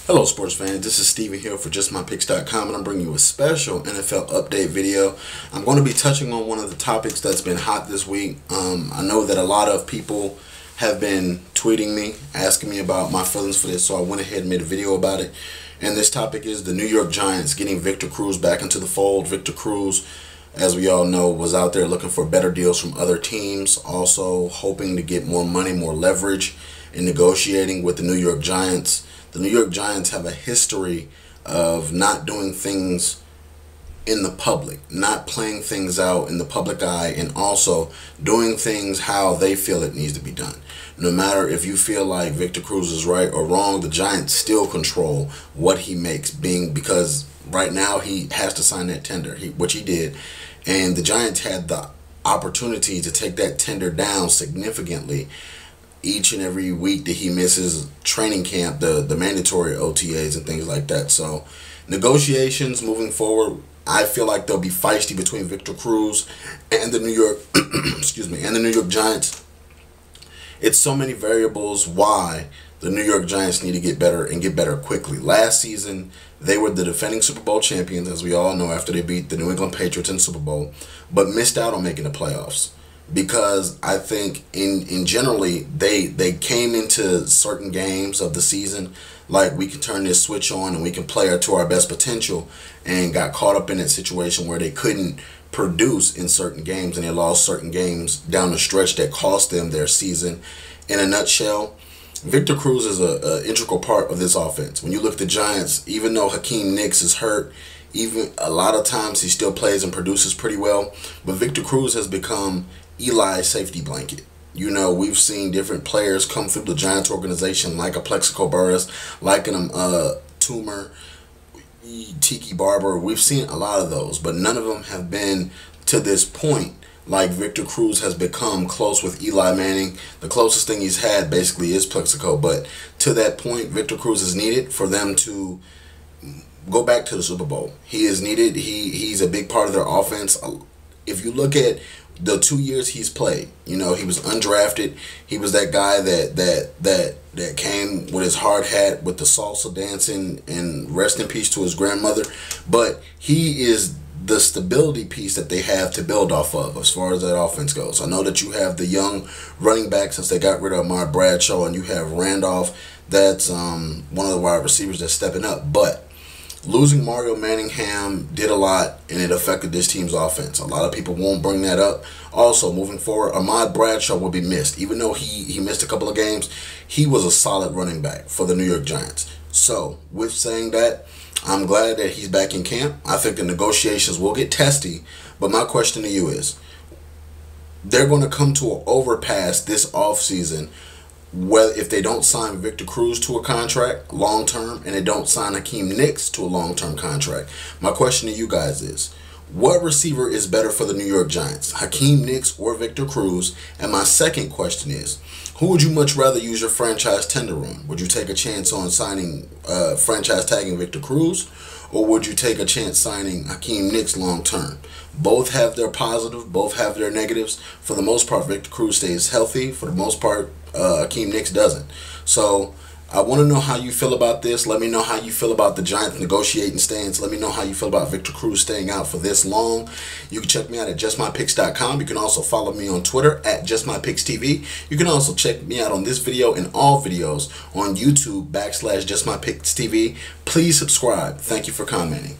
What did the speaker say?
Hello sports fans, this is Steven here for JustMyPicks.com, and I'm bringing you a special NFL update video. I'm going to be touching on one of the topics that's been hot this week. I know that a lot of people have been tweeting me, asking me about my feelings for this, so I went ahead and made a video about it. And this topic is the New York Giants getting Victor Cruz back into the fold. Victor Cruz, as we all know, was out there looking for better deals from other teams, also hoping to get more money, more leverage in negotiating with the New York Giants. The New York Giants have a history of not doing things in the public, not playing things out in the public eye, and also doing things how they feel it needs to be done. No matter if you feel like Victor Cruz is right or wrong, the Giants still control what he makes, because right now he has to sign that tender, which he did, and the Giants had the opportunity to take that tender down significantly each and every week that he misses training camp, the mandatory OTAs and things like that. So negotiations moving forward, I feel like they'll be feisty between Victor Cruz and the New York and the New York Giants. It's so many variables why the New York Giants need to get better and get better quickly. Last season, they were the defending Super Bowl champions, as we all know, after they beat the New England Patriots in the Super Bowl, but missed out on making the playoffs. Because I think in generally they came into certain games of the season like we can turn this switch on and we can play to our best potential, and got caught up in that situation where they couldn't produce in certain games and they lost certain games down the stretch that cost them their season. In a nutshell, Victor Cruz is an integral part of this offense. When you look at the Giants, even though Hakeem Nicks is hurt, even a lot of times he still plays and produces pretty well, but Victor Cruz has become Eli's safety blanket. You know, we've seen different players come through the Giants organization like a Plexico Burress, like an Toomer, Tiki Barber. We've seen a lot of those, but none of them have been to this point like Victor Cruz has become close with Eli Manning. The closest thing he's had basically is Plexico, but to that point, Victor Cruz is needed for them to go back to the Super Bowl. He is needed. He's a big part of their offense. If you look at the 2 years he's played, you know, he was undrafted. He was that guy that came with his hard hat with the salsa dancing, and rest in peace to his grandmother. But he is the stability piece that they have to build off of as far as that offense goes. I know that you have the young running back since they got rid of Ahmad Bradshaw, and you have Randolph. That's one of the wide receivers that's stepping up. But losing Mario Manningham did a lot, and it affected this team's offense. A lot of people won't bring that up. Also, moving forward, Ahmad Bradshaw will be missed. Even though he missed a couple of games, he was a solid running back for the New York Giants. So, with saying that, I'm glad that he's back in camp. I think the negotiations will get testy, but my question to you is, they're going to come to an overpass this offseason. Well, if they don't sign Victor Cruz to a contract long-term, and they don't sign Hakeem Nicks to a long-term contract, my question to you guys is, what receiver is better for the New York Giants, Hakeem Nicks or Victor Cruz? And my second question is, who would you much rather use your franchise tender on? Would you take a chance on signing, franchise tagging Victor Cruz, or would you take a chance signing Hakeem Nicks long-term? Both have their positive, both have their negatives. For the most part, Victor Cruz stays healthy. For the most part, Hakeem Nicks doesn't. So I want to know how you feel about this. Let me know how you feel about the Giants negotiating stance. Let me know how you feel about Victor Cruz staying out for this long. You can check me out at JustMyPicks.com. You can also follow me on Twitter at JustMyPicksTV. You can also check me out on this video and all videos on YouTube /JustMyPicksTV. Please subscribe. Thank you for commenting.